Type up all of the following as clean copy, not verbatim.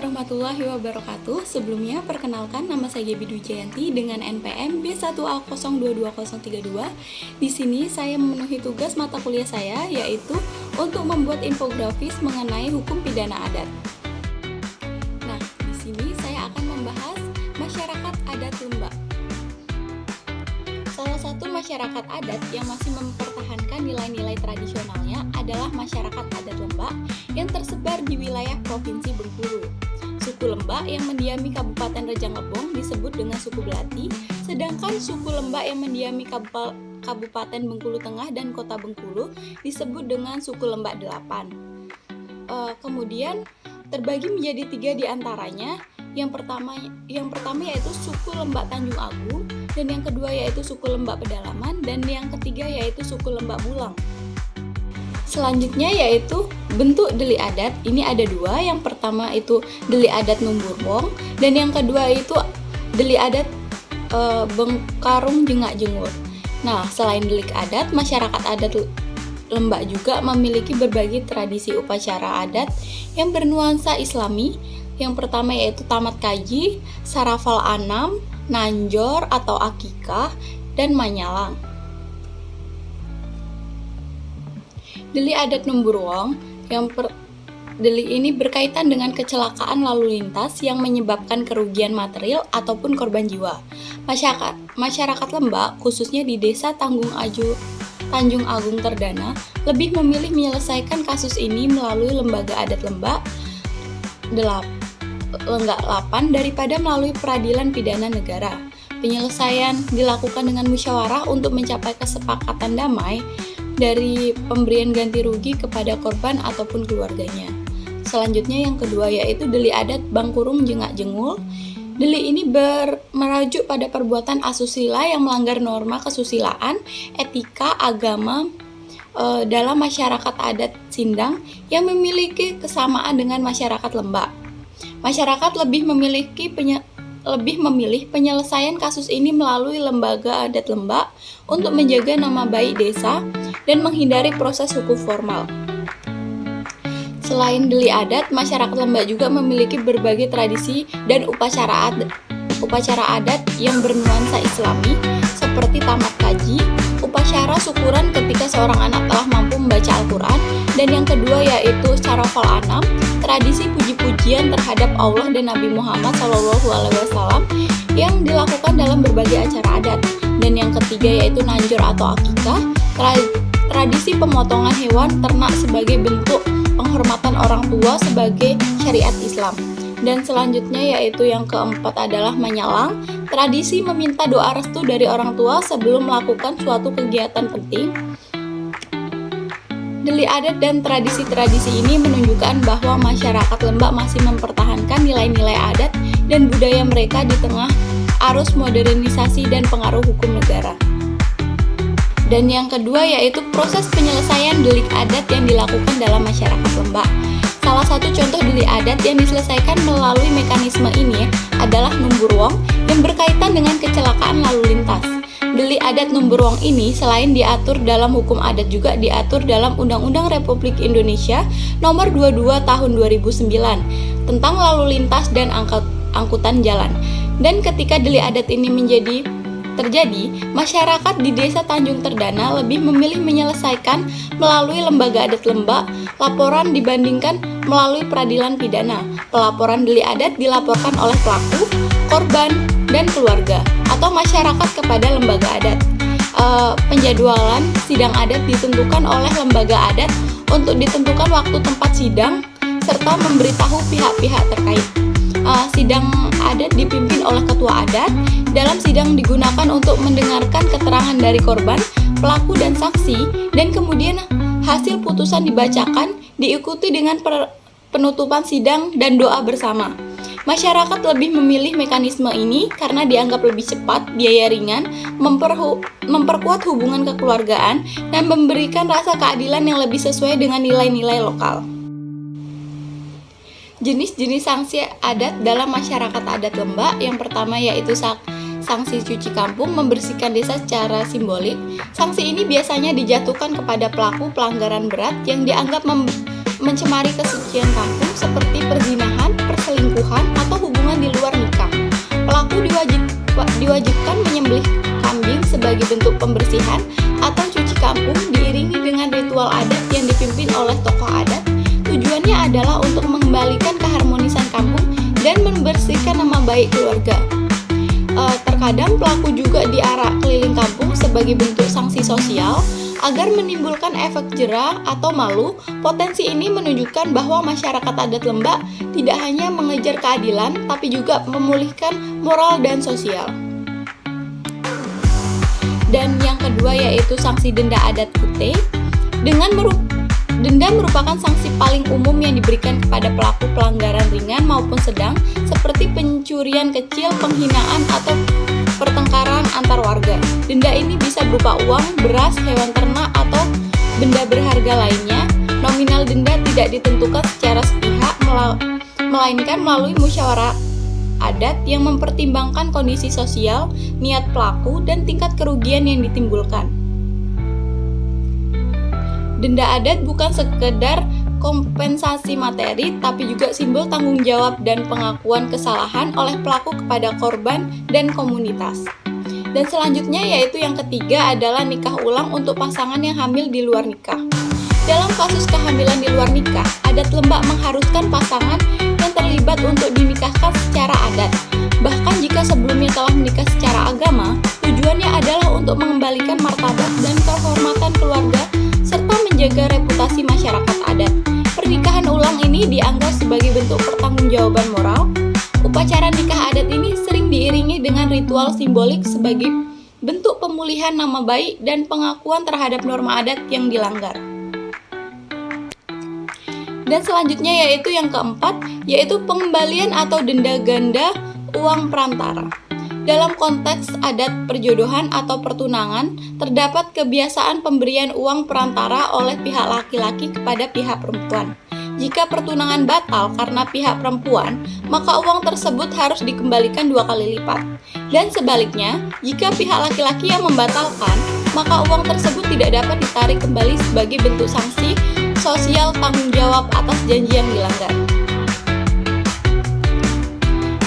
warahmatullahi wabarakatuh. Sebelumnya, perkenalkan nama saya Gaby Dwi Jayanti dengan NPM B1A022032. Di sini saya memenuhi tugas mata kuliah saya, yaitu untuk membuat infografis mengenai hukum pidana adat. Nah, di sini saya akan membahas masyarakat adat Lembak. Salah satu masyarakat adat yang masih mempertahankan nilai-nilai tradisionalnya adalah masyarakat adat Lembak yang tersebar di wilayah Provinsi Bengkulu. Suku Lembak yang mendiami Kabupaten Rejang Lebong disebut dengan suku Belati, sedangkan suku Lembak yang mendiami Kabupaten Bengkulu Tengah dan Kota Bengkulu disebut dengan suku Lembak Delapan. Kemudian terbagi menjadi 3 di antaranya. Yang pertama yaitu suku Lembak Tanjung Agung, dan yang kedua yaitu suku Lembak Pedalaman, dan yang ketiga yaitu suku Lembak Bulang. Selanjutnya yaitu bentuk delik adat. Ini ada 2. Yang pertama itu delik adat Numburwong, dan yang kedua itu delik adat Bengkarung Jengak Jengur. Nah, selain delik adat, masyarakat adat Lembak juga memiliki berbagai tradisi upacara adat yang bernuansa Islami. Yang pertama yaitu tamat kaji, sarafal anam, nanjor atau akikah, dan manyalang. Delik adat Numburwong delik ini berkaitan dengan kecelakaan lalu lintas yang menyebabkan kerugian material ataupun korban jiwa. Masyarakat Lembak, khususnya di Desa Tanjung Agung Terdana, lebih memilih menyelesaikan kasus ini melalui Lembaga Adat Lembak 8 daripada melalui peradilan pidana negara. Penyelesaian dilakukan dengan musyawarah untuk mencapai kesepakatan damai dari pemberian ganti rugi kepada korban ataupun keluarganya. Selanjutnya yang kedua yaitu delik adat Bangkurung Jengak Jengul. Delik ini merujuk pada perbuatan asusila yang melanggar norma kesusilaan, etika, agama dalam masyarakat adat Sindang yang memiliki kesamaan dengan masyarakat Lembak. Masyarakat lebih memilih penyelesaian kasus ini melalui Lembaga Adat Lembak untuk menjaga nama baik desa dan menghindari proses hukum formal. Selain delik adat, masyarakat Lembak juga memiliki berbagai tradisi dan upacara adat yang bernuansa Islami seperti tamat kaji, upacara syukuran ketika seorang anak telah mampu membaca Al-Quran, dan yang kedua yaitu sarafal anam, tradisi puji-pujian terhadap Allah dan Nabi Muhammad SAW yang dilakukan dalam berbagai acara adat, dan yang ketiga yaitu nanjor atau akikah, tradisi pemotongan hewan ternak sebagai bentuk penghormatan orang tua sebagai syariat Islam. Dan selanjutnya yaitu yang keempat adalah manyalang, tradisi meminta doa restu dari orang tua sebelum melakukan suatu kegiatan penting. Delik adat dan tradisi-tradisi ini menunjukkan bahwa masyarakat Lembak masih mempertahankan nilai-nilai adat dan budaya mereka di tengah arus modernisasi dan pengaruh hukum negara. Dan yang kedua yaitu proses penyelesaian delik adat yang dilakukan dalam masyarakat Lembak. Salah satu contoh delik adat yang diselesaikan melalui mekanisme ini adalah Numburwong yang berkaitan dengan kecelakaan lalu lintas. Delik adat Numburwong ini selain diatur dalam hukum adat juga diatur dalam Undang-Undang Republik Indonesia Nomor 22 Tahun 2009 tentang lalu lintas dan angkutan jalan. Dan ketika delik adat ini terjadi, masyarakat di Desa Tanjung Terdana lebih memilih menyelesaikan melalui Lembaga Adat Lembak laporan dibandingkan melalui peradilan pidana. Pelaporan delik adat dilaporkan oleh pelaku, korban, dan keluarga atau masyarakat kepada lembaga adat. Penjadwalan sidang adat ditentukan oleh lembaga adat untuk ditentukan waktu tempat sidang serta memberitahu pihak-pihak terkait. Sidang adat dipimpin oleh ketua adat. Dalam sidang digunakan untuk mendengarkan keterangan dari korban, pelaku, dan saksi, dan kemudian hasil putusan dibacakan diikuti dengan penutupan sidang dan doa bersama. Masyarakat lebih memilih mekanisme ini karena dianggap lebih cepat, biaya ringan, memperkuat hubungan kekeluargaan, dan memberikan rasa keadilan yang lebih sesuai dengan nilai-nilai lokal. Jenis-jenis sanksi adat dalam masyarakat adat Lembak, yang pertama yaitu sanksi cuci kampung, membersihkan desa secara simbolik. Sanksi ini biasanya dijatuhkan kepada pelaku pelanggaran berat yang dianggap mencemari kesucian kampung seperti perzinahan, perselingkuhan, diwajibkan menyembelih kambing sebagai bentuk pembersihan atau cuci kampung diiringi dengan ritual adat yang dipimpin oleh tokoh adat. Tujuannya adalah untuk mengembalikan keharmonisan kampung dan membersihkan nama baik keluarga. Terkadang pelaku juga diarak keliling kampung sebagai bentuk sanksi sosial agar menimbulkan efek jera atau malu. Potensi ini menunjukkan bahwa masyarakat adat Lembak tidak hanya mengejar keadilan, tapi juga memulihkan moral dan sosial. Dan yang kedua yaitu sanksi denda adat Kute. Denda merupakan sanksi paling umum yang diberikan kepada pelaku pelanggaran ringan maupun sedang, seperti pencurian kecil, penghinaan, atau pertengkaran antar warga. Denda ini bisa berupa uang, beras, hewan ternak, atau benda berharga lainnya. Nominal denda tidak ditentukan secara sepihak, melainkan melalui musyawarah adat yang mempertimbangkan kondisi sosial, niat pelaku, dan tingkat kerugian yang ditimbulkan. Denda adat bukan sekedar kompensasi materi, tapi juga simbol tanggung jawab dan pengakuan kesalahan oleh pelaku kepada korban dan komunitas. Dan selanjutnya yaitu yang ketiga adalah nikah ulang untuk pasangan yang hamil di luar nikah. Dalam kasus kehamilan di luar nikah, adat Lembak mengharuskan pasangan yang terlibat untuk dinikahkan secara adat. Bahkan jika sebelumnya telah menikah secara agama, tujuannya adalah untuk mengembalikan martabat dan kehormatan keluarga serta menjaga reputasi masyarakat adat. Pernikahan ulang ini dianggap sebagai bentuk pertanggungjawaban moral. Upacara nikah adat ini sering diiringi dengan ritual simbolik sebagai bentuk pemulihan nama baik dan pengakuan terhadap norma adat yang dilanggar. Dan selanjutnya yaitu yang keempat, yaitu pengembalian atau denda ganda uang perantara. Dalam konteks adat perjodohan atau pertunangan, terdapat kebiasaan pemberian uang perantara oleh pihak laki-laki kepada pihak perempuan. Jika pertunangan batal karena pihak perempuan, maka uang tersebut harus dikembalikan 2 kali lipat. Dan sebaliknya, jika pihak laki-laki yang membatalkan, maka uang tersebut tidak dapat ditarik kembali sebagai bentuk sanksi sosial tanggung jawab atas janji yang dilanggar.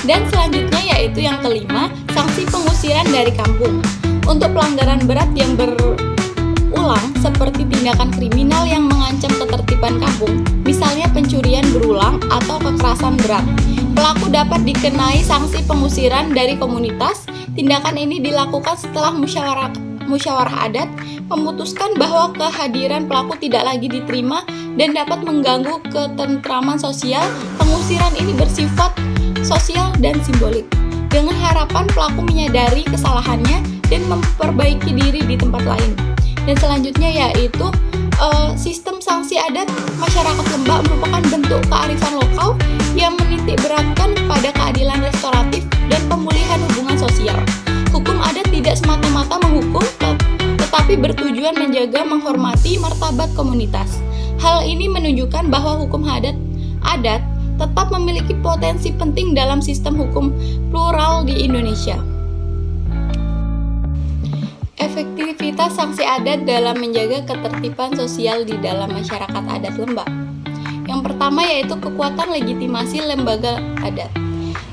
Dan selanjutnya yaitu yang kelima, sanksi pengusiran dari kampung. Untuk pelanggaran berat yang berulang seperti tindakan kriminal yang mengancam ketertiban kampung, misalnya pencurian berulang atau kekerasan berat, pelaku dapat dikenai sanksi pengusiran dari komunitas. Tindakan ini dilakukan setelah musyawarah adat memutuskan bahwa kehadiran pelaku tidak lagi diterima dan dapat mengganggu ketentraman sosial. Pengusiran ini bersifat sosial dan simbolik, dengan harapan pelaku menyadari kesalahannya dan memperbaiki diri di tempat lain. Dan selanjutnya yaitu sistem sanksi adat masyarakat Lembak merupakan bentuk kearifan lokal yang menitik beratkan pada keadilan restoratif dan pemulihan hubungan sosial. Hukum adat tidak semata-mata menghukum, tetapi bertujuan menjaga menghormati martabat komunitas. Hal ini menunjukkan bahwa hukum adat tetap memiliki potensi penting dalam sistem hukum plural di Indonesia. Efektivitas sanksi adat dalam menjaga ketertiban sosial di dalam masyarakat adat Lembak. Yang pertama yaitu kekuatan legitimasi lembaga adat.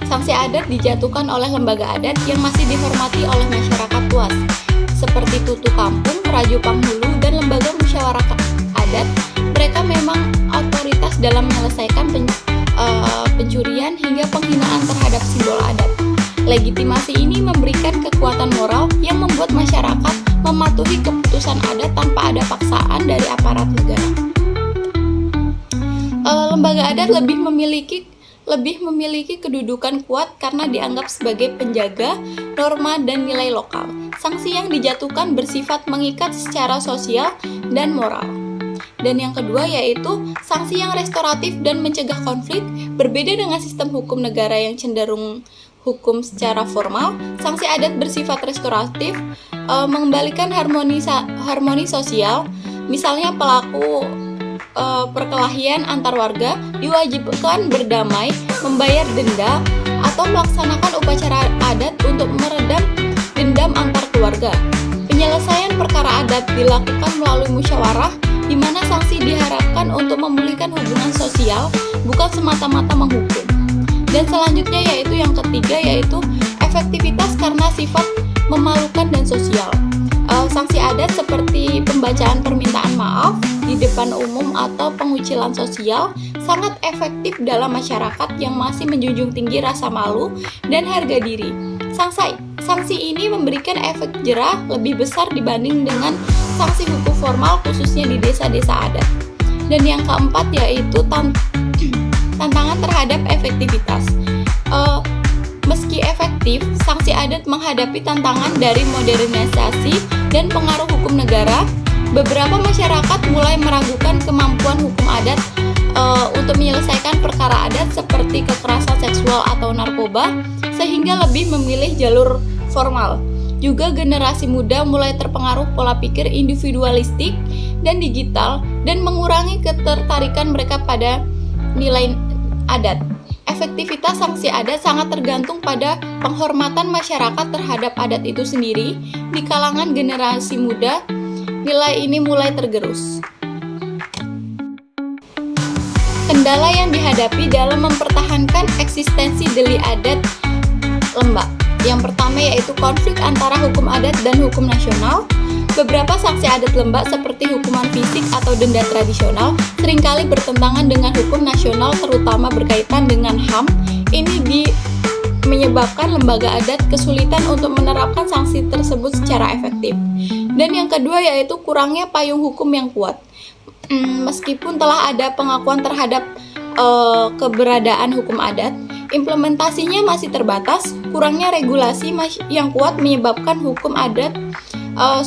Sanksi adat dijatuhkan oleh lembaga adat yang masih dihormati oleh masyarakat luas, seperti Tutu Kampung, Rajo Panghulu, dan lembaga musyawarah adat. Mereka memang otoritas dalam menyelesaikan pencurian hingga penghinaan terhadap simbol adat. Legitimasi ini memberikan kekuatan moral yang membuat masyarakat mematuhi keputusan adat tanpa ada paksaan dari aparat negara. Lembaga adat lebih memiliki kedudukan kuat karena dianggap sebagai penjaga norma dan nilai lokal. Sanksi yang dijatuhkan bersifat mengikat secara sosial dan moral. Dan yang kedua yaitu sanksi yang restoratif dan mencegah konflik. Berbeda dengan sistem hukum negara yang cenderung hukum secara formal, sanksi adat bersifat restoratif, mengembalikan harmoni sosial. Misalnya pelaku perkelahian antar warga diwajibkan berdamai, membayar denda, atau melaksanakan upacara adat untuk meredam dendam antar keluarga. Penyelesaian perkara adat dilakukan melalui musyawarah, di mana sanksi diharapkan untuk memulihkan hubungan sosial, bukan semata-mata menghukum. Dan selanjutnya yaitu yang ketiga, yaitu efektivitas karena sifat dan sosial. Sanksi adat seperti pembacaan permintaan maaf di depan umum atau pengucilan sosial sangat efektif dalam masyarakat yang masih menjunjung tinggi rasa malu dan harga diri. Sanksi ini memberikan efek jerah lebih besar dibanding dengan sanksi hukum formal khususnya di desa-desa adat. Dan yang keempat yaitu tantangan terhadap efektivitas. Meski efektif, sanksi adat menghadapi tantangan dari modernisasi dan pengaruh hukum negara. Beberapa masyarakat mulai meragukan kemampuan hukum adat untuk menyelesaikan perkara adat seperti kekerasan seksual atau narkoba, sehingga lebih memilih jalur formal. Juga generasi muda mulai terpengaruh pola pikir individualistik dan digital dan mengurangi ketertarikan mereka pada nilai adat. Efektivitas sanksi adat sangat tergantung pada penghormatan masyarakat terhadap adat itu sendiri. Di kalangan generasi muda, nilai ini mulai tergerus. Kendala yang dihadapi dalam mempertahankan eksistensi delik adat lembak. Yang pertama yaitu konflik antara hukum adat dan hukum nasional. Beberapa sanksi adat lembak seperti hukuman fisik atau denda tradisional seringkali bertentangan dengan hukum nasional, terutama berkaitan dengan HAM. Ini menyebabkan lembaga adat kesulitan untuk menerapkan sanksi tersebut secara efektif. Dan yang kedua yaitu kurangnya payung hukum yang kuat. Meskipun telah ada pengakuan terhadap keberadaan hukum adat, implementasinya masih terbatas. Kurangnya regulasi yang kuat menyebabkan hukum adat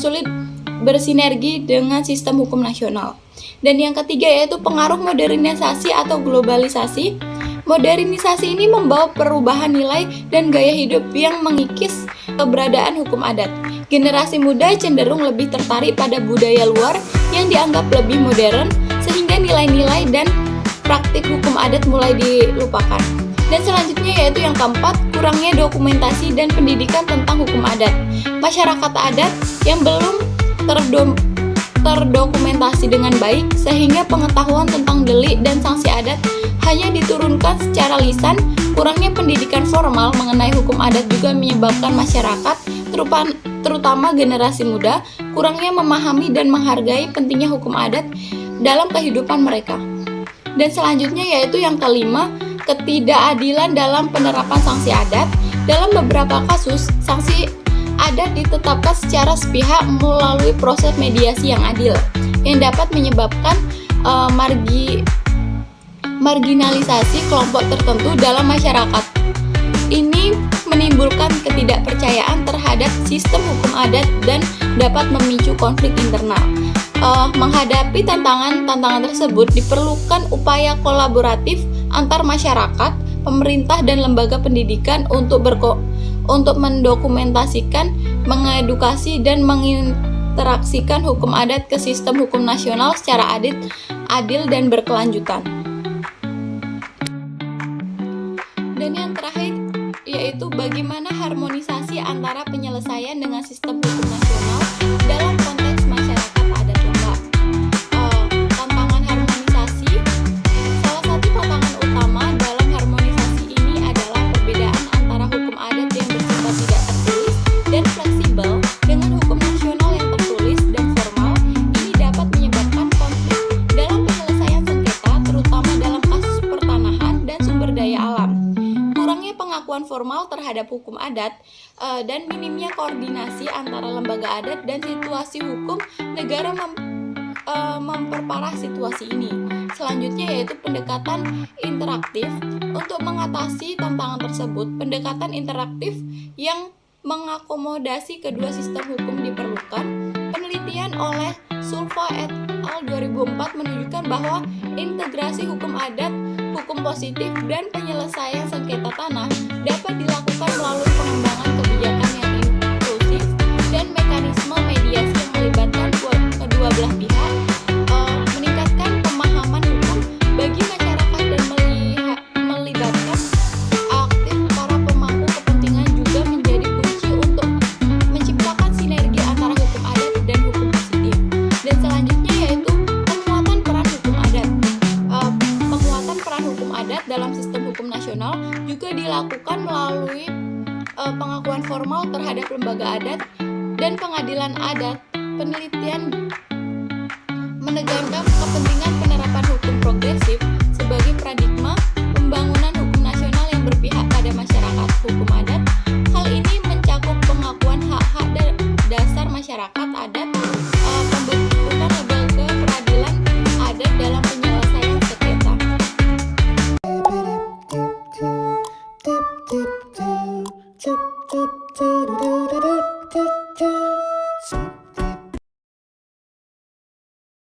sulit bersinergi dengan sistem hukum nasional. Dan yang ketiga yaitu pengaruh modernisasi atau globalisasi. Modernisasi ini membawa perubahan nilai dan gaya hidup yang mengikis keberadaan hukum adat. Generasi muda cenderung lebih tertarik pada budaya luar yang dianggap lebih modern, sehingga nilai-nilai dan praktik hukum adat mulai dilupakan. Dan selanjutnya yaitu yang keempat, kurangnya dokumentasi dan pendidikan tentang hukum adat. Masyarakat adat yang belum terdokumentasi dengan baik, sehingga pengetahuan tentang delik dan sanksi adat hanya diturunkan secara lisan. Kurangnya pendidikan formal mengenai hukum adat juga menyebabkan masyarakat, terutama generasi muda, kurangnya memahami dan menghargai pentingnya hukum adat dalam kehidupan mereka. Dan selanjutnya yaitu yang kelima, ketidakadilan dalam penerapan sanksi adat. Dalam beberapa kasus, sanksi adat ditetapkan secara sepihak melalui proses mediasi yang adil, yang dapat menyebabkan marginalisasi kelompok tertentu dalam masyarakat. Ini menimbulkan ketidakpercayaan terhadap sistem hukum adat dan dapat memicu konflik internal. Menghadapi tantangan tersebut diperlukan upaya kolaboratif antar masyarakat, pemerintah dan lembaga pendidikan untuk mendokumentasikan, mengedukasi dan menginteraksikan hukum adat ke sistem hukum nasional secara adil dan berkelanjutan. Dan yang terakhir yaitu bagaimana harmonisasi antara penyelesaian dengan sistem hukum nasional dalam konteks masyarakat adat lembak. Tantangan harmonisasi, salah satu tantangan utama dalam harmonisasi ini adalah perbedaan antara hukum adat yang bersifat tidak tertulis dan fleksibel dengan hukum nasional yang tertulis dan formal. Ini dapat menyebabkan konflik dalam penyelesaian sengketa, terutama dalam kasus pertanahan dan sumber daya alam. Kurangnya pengakuan formal terhadap hukum adat dan minimnya koordinasi antara lembaga adat dan situasi hukum negara memperparah situasi ini. Selanjutnya yaitu pendekatan interaktif. Untuk mengatasi tantangan tersebut, pendekatan interaktif yang mengakomodasi kedua sistem hukum diperlukan. Penelitian oleh Sulfa et al. 2004 menunjukkan bahwa integrasi hukum adat, hukum positif, dan penyelesaian sengketa tanah dapat dilakukan melalui pengembangan kebijakan yang inklusif dan mekanisme mediasi yang melibatkan kedua belah pihak, meningkatkan pemahaman hukum bagi masyarakat dan melibatkan aktif para pemangku kepentingan juga menjadi kunci untuk menciptakan sinergi antara hukum adat dan hukum positif. Dan selanjutnya yaitu penguatan peran hukum adat. Penguatan peran hukum adat dalam sistem hukum nasional juga dilakukan melalui pengakuan formal terhadap lembaga adat dan pengadilan adat. Penelitian menegaskan kepentingan penerapan hukum progresif